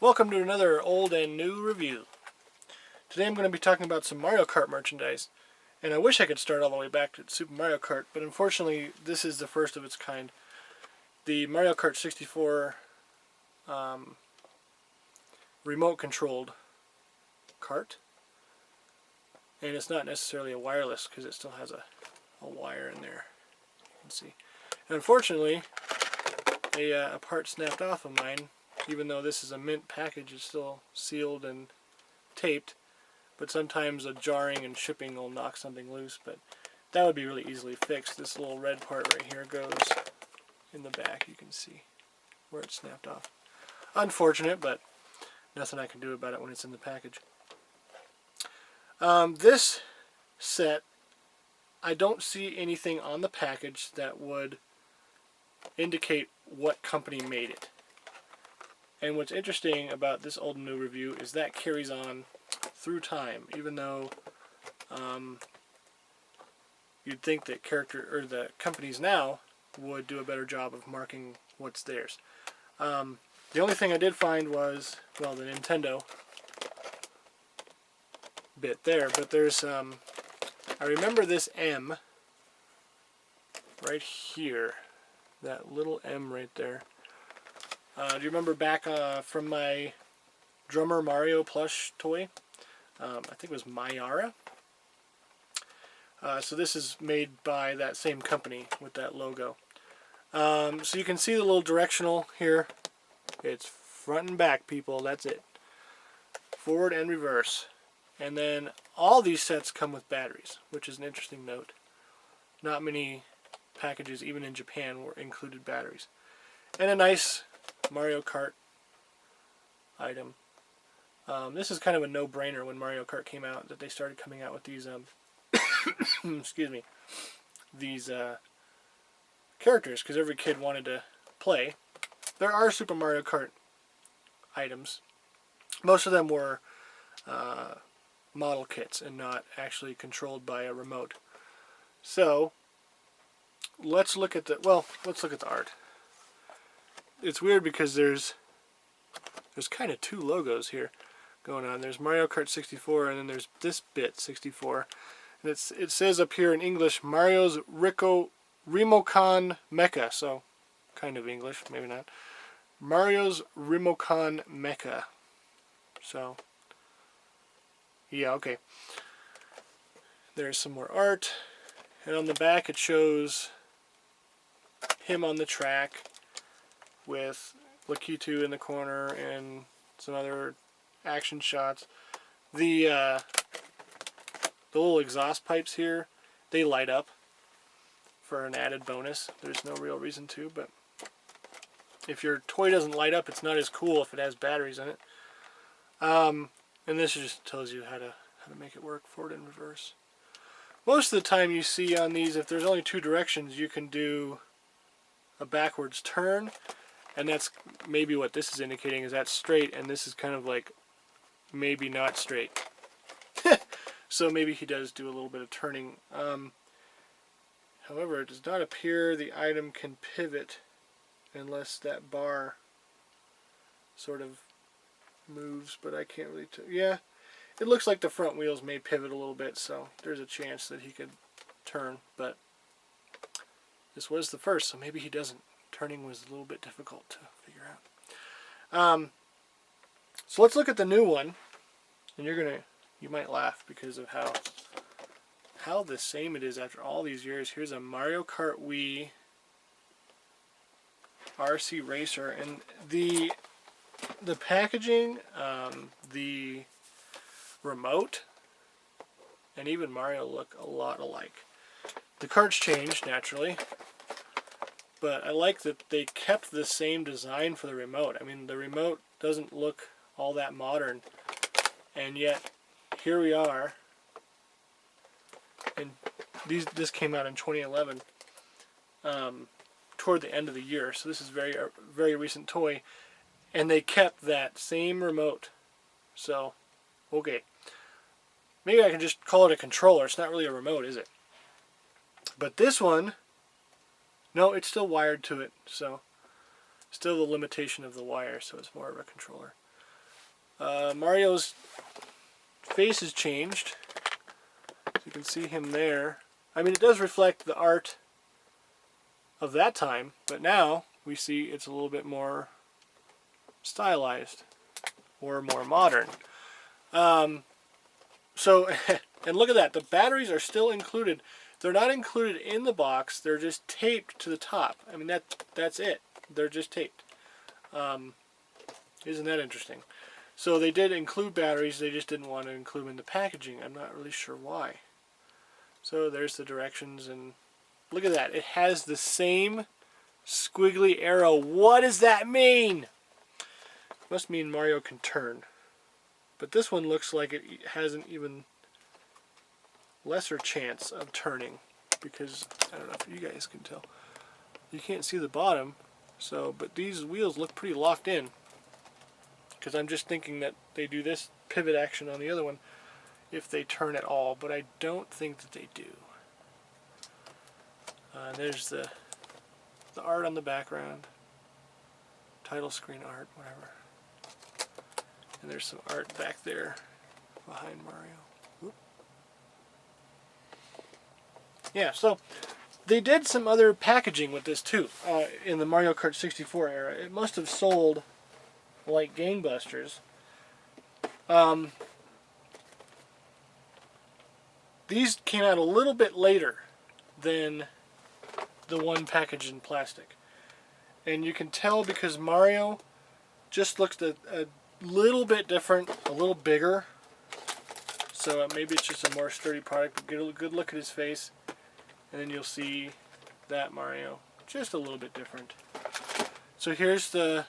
Welcome to another old and new review. Today I'm going to be talking about some Mario Kart merchandise. And I wish I could start all the way back to Super Mario Kart, but unfortunately this is the first of its kind. The Mario Kart 64 remote controlled kart. And it's not necessarily a wireless because it still has a wire in there. You can see. And unfortunately, a part snapped off of mine. Even though this is a mint package, it's still sealed and taped. But sometimes a jarring and shipping will knock something loose. But that would be really easily fixed. This little red part right here goes in the back. You can see where it snapped off. Unfortunate, but nothing I can do about it when it's in the package. This set, I don't see anything on the package that would indicate what company made it. And what's interesting about this old and new review is that carries on through time, even though you'd think that the companies now would do a better job of marking what's theirs. The only thing I did find was, well, the Nintendo bit there, but there's I remember this M right here, that little M right there. Do you remember back from my Drummer Mario plush toy? I think it was Mayara. So this is made by that same company with that logo. So you can see the little directional here. It's front and back, people. That's it. Forward and reverse. And then all these sets come with batteries, which is an interesting note. Not many packages, even in Japan, were included batteries. And a nice Mario Kart item. This is kind of a no-brainer when Mario Kart came out, that they started coming out with these excuse me, these characters, because every kid wanted to play. There are Super Mario Kart items. Most of them were model kits and not actually controlled by a remote. So let's look at the art. It's weird because there's kind of two logos here going on. There's Mario Kart 64 and then there's this bit 64. And it says up here in English, Mario's Rimocon Mecha. So kind of English, maybe not. Mario's Rimocon Mecha. So yeah, okay. There's some more art. And on the back it shows him on the track with Lakitu in the corner and some other action shots. The little exhaust pipes here, they light up for an added bonus. There's no real reason to, but if your toy doesn't light up, it's not as cool if it has batteries in it. And this just tells you how to make it work forward and reverse. Most of the time you see on these, if there's only two directions, you can do a backwards turn. And that's maybe what this is indicating, is that's straight, and this is kind of like maybe not straight. So maybe he does do a little bit of turning. However, it does not appear the item can pivot unless that bar sort of moves, but I can't really tell. Yeah, it looks like the front wheels may pivot a little bit, so there's a chance that he could turn, but this was the first, so maybe he doesn't. Turning was a little bit difficult to figure out. So let's look at the new one, and you might laugh because of how the same it is after all these years. Here's a Mario Kart Wii RC Racer, and the packaging, the remote, and even Mario look a lot alike. The carts changed naturally. But I like that they kept the same design for the remote. I mean, the remote doesn't look all that modern. And yet, here we are. And this came out in 2011. Toward the end of the year. So this is a very recent toy. And they kept that same remote. So, okay. Maybe I can just call it a controller. It's not really a remote, is it? But this one, no, it's still wired to it, so still the limitation of the wire, so it's more of a controller. Mario's face has changed. So you can see him there. I mean, it does reflect the art of that time, but now we see it's a little bit more stylized or more modern. So, and look at that. The batteries are still included. They're not included in the box. They're just taped to the top. I mean, that's it. They're just taped. Isn't that interesting? So they did include batteries. They just didn't want to include them in the packaging. I'm not really sure why. So there's the directions, and look at that. It has the same squiggly arrow. What does that mean? Must mean Mario can turn. But this one looks like it has an even lesser chance of turning, because I don't know if you guys can tell. You can't see the bottom, so but these wheels look pretty locked in. Because I'm just thinking that they do this pivot action on the other one if they turn at all, but I don't think that they do. There's the art on the background, title screen art, whatever. And there's some art back there behind Mario. Whoop. Yeah, so they did some other packaging with this too in the Mario Kart 64 era. It must have sold like gangbusters. These came out a little bit later than the one packaged in plastic. And you can tell because Mario just looks a little bit different, a little bigger. So maybe it's just a more sturdy product, but get a good look at his face. And then you'll see that Mario just a little bit different. So here's the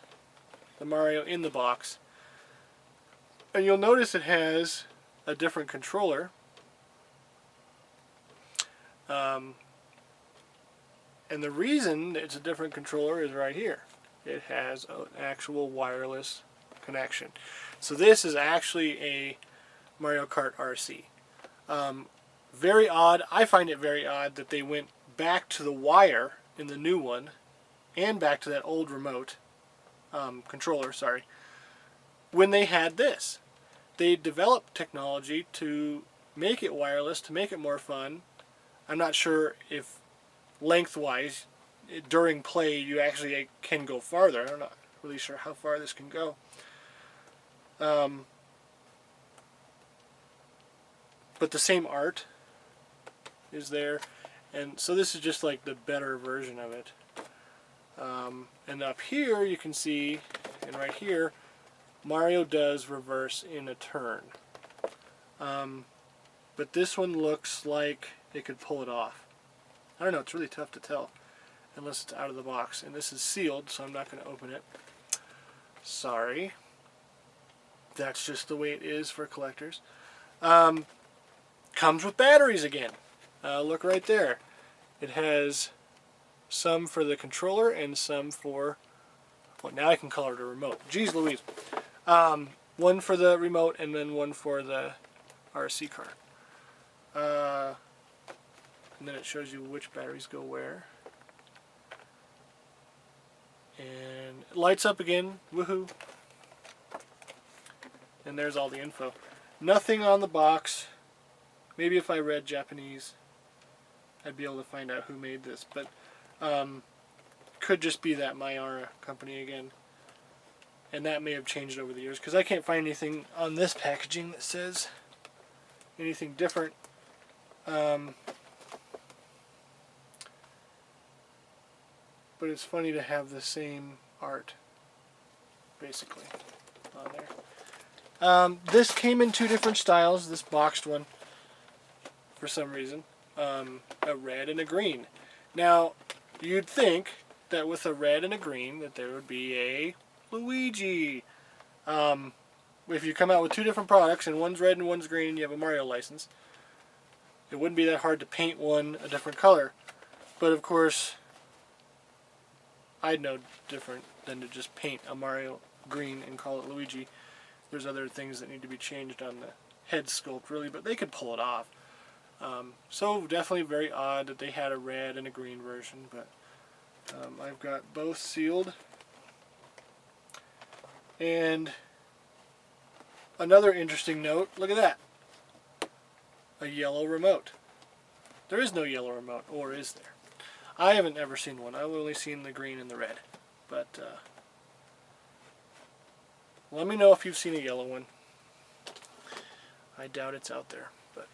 Mario in the box. And you'll notice it has a different controller. And the reason it's a different controller is right here. It has an actual wireless connection. So this is actually a Mario Kart RC. Very odd. I find it very odd that they went back to the wire in the new one and back to that old remote controller, sorry, when they had this. They developed technology to make it wireless, to make it more fun. I'm not sure if lengthwise during play you actually can go farther. I'm not really sure how far this can go. But the same art is there, and so this is just like the better version of it. And up here you can see, and right here, Mario does reverse in a turn. But this one looks like it could pull it off. I don't know, it's really tough to tell unless it's out of the box. And this is sealed, so I'm not going to open it. Sorry. That's just the way it is for collectors. Comes with batteries again. Look right there. It has some for the controller and some for, well, now I can call it a remote. Jeez Louise. One for the remote and then one for the RC car. And then it shows you which batteries go where. And it lights up again. Woohoo. And there's all the info. Nothing on the box. Maybe if I read Japanese, I'd be able to find out who made this. But could just be that Mayara company again. And that may have changed over the years, because I can't find anything on this packaging that says anything different. But it's funny to have the same art, basically, on there. This came in two different styles, this boxed one, for some reason. A red and a green. Now, you'd think that with a red and a green that there would be a Luigi. If you come out with two different products and one's red and one's green and you have a Mario license, it wouldn't be that hard to paint one a different color. But of course, I'd know different than to just paint a Mario green and call it Luigi. There's other things that need to be changed on the head sculpt really, but they could pull it off. So definitely very odd that they had a red and a green version, but I've got both sealed. And another interesting note, look at that. A yellow remote. There is no yellow remote, or is there? I haven't ever seen one. I've only seen the green and the red. But let me know if you've seen a yellow one. I doubt it's out there. But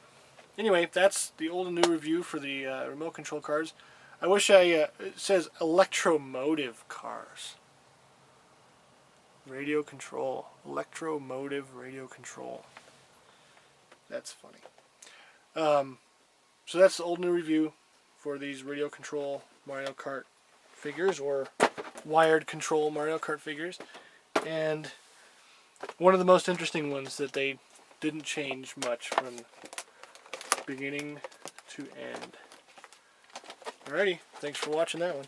anyway, that's the old and new review for the remote control cars. I wish it says electromotive cars. Radio control. Electromotive radio control. That's funny. So that's the old new review for these radio control Mario Kart figures, or wired control Mario Kart figures. And one of the most interesting ones that they didn't change much from beginning to end. Alrighty, thanks for watching that one.